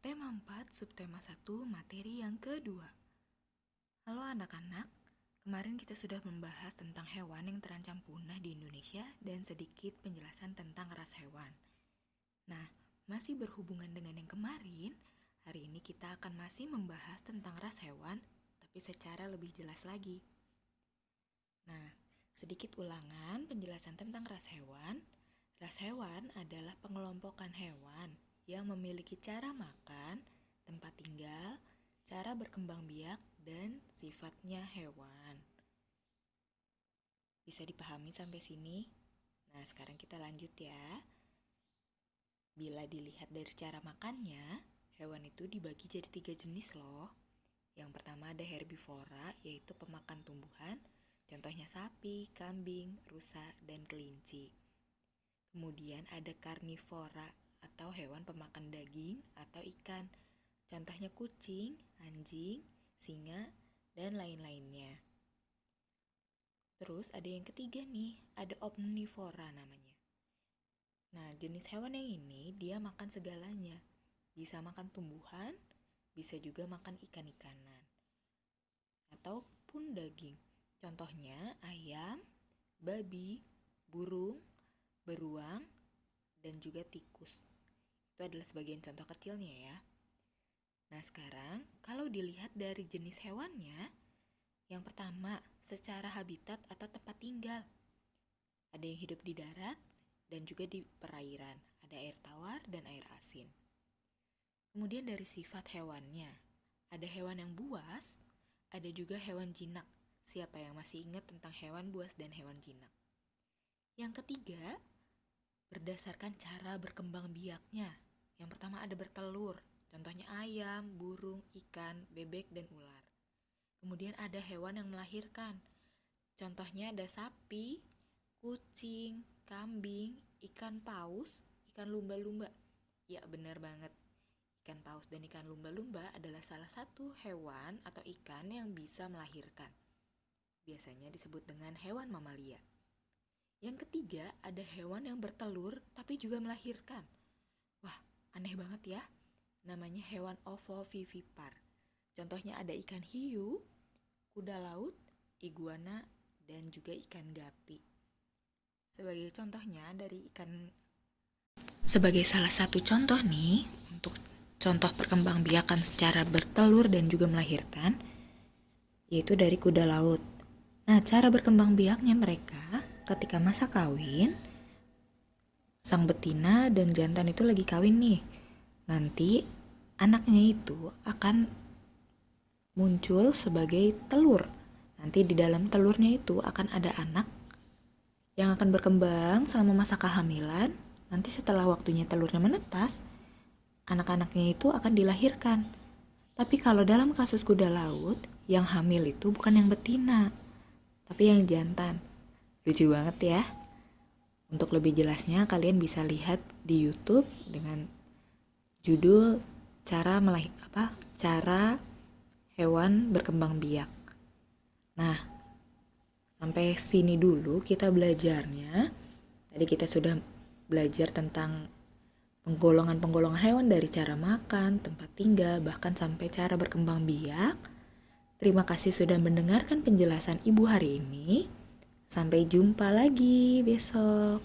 Tema 4, subtema 1, materi yang kedua. Halo anak-anak, kemarin kita sudah membahas tentang hewan yang terancam punah di Indonesia dan sedikit penjelasan tentang ras hewan. Nah, masih berhubungan dengan yang kemarin, hari ini kita akan masih membahas tentang ras hewan, tapi secara lebih jelas lagi. Nah, sedikit ulangan penjelasan tentang ras hewan. Ras hewan adalah pengelompokan hewan yang memiliki cara makan, tempat tinggal, cara berkembang biak, dan sifatnya hewan. Bisa dipahami sampai sini? Nah, sekarang kita lanjut ya. Bila dilihat dari cara makannya, hewan itu dibagi jadi 3 jenis loh. Yang pertama ada herbivora, yaitu pemakan tumbuhan, contohnya sapi, kambing, rusa, dan kelinci. Kemudian ada karnivora atau hewan pemakan daging atau ikan, contohnya kucing, anjing, singa, dan lain-lainnya. Terus ada yang ketiga nih, ada omnivora namanya. Nah, jenis hewan yang ini dia makan segalanya. Bisa makan tumbuhan, bisa juga makan ikan-ikanan, ataupun daging. Contohnya ayam, babi, burung, beruang, dan juga tikus. Itu adalah sebagian contoh kecilnya ya. Nah sekarang kalau dilihat dari jenis hewannya, yang pertama secara habitat atau tempat tinggal. Ada yang hidup di darat dan juga di perairan. Ada air tawar dan air asin. Kemudian dari sifat hewannya, ada hewan yang buas, ada juga hewan jinak. Siapa yang masih ingat tentang hewan buas dan hewan jinak? Yang ketiga, berdasarkan cara berkembang biaknya. Yang pertama ada bertelur, contohnya ayam, burung, ikan, bebek, dan ular. Kemudian ada hewan yang melahirkan, contohnya ada sapi, kucing, kambing, ikan paus, ikan lumba-lumba. Ya benar banget, ikan paus dan ikan lumba-lumba adalah salah satu hewan atau ikan yang bisa melahirkan. Biasanya disebut dengan hewan mamalia. Yang ketiga, ada hewan yang bertelur tapi juga melahirkan. Wah, aneh banget ya. Namanya hewan ovovivipar. Contohnya ada ikan hiu, kuda laut, iguana, dan juga ikan gapi. Sebagai salah satu contoh nih, untuk contoh perkembangbiakan secara bertelur dan juga melahirkan, yaitu dari kuda laut. Nah, cara berkembang biaknya mereka ketika masa kawin, sang betina dan jantan itu lagi kawin nih. Nanti anaknya itu akan muncul sebagai telur. Nanti di dalam telurnya itu akan ada anak yang akan berkembang selama masa kehamilan. Nanti setelah waktunya telurnya menetas, anak-anaknya itu akan dilahirkan. Tapi kalau dalam kasus kuda laut, yang hamil itu bukan yang betina, tapi yang jantan. Lucu banget ya. Untuk lebih jelasnya kalian bisa lihat di YouTube dengan judul cara hewan berkembang biak. Nah, sampai sini dulu kita belajarnya. Tadi kita sudah belajar tentang penggolongan-penggolongan hewan dari cara makan, tempat tinggal, bahkan sampai cara berkembang biak. Terima kasih sudah mendengarkan penjelasan Ibu hari ini. Sampai jumpa lagi besok.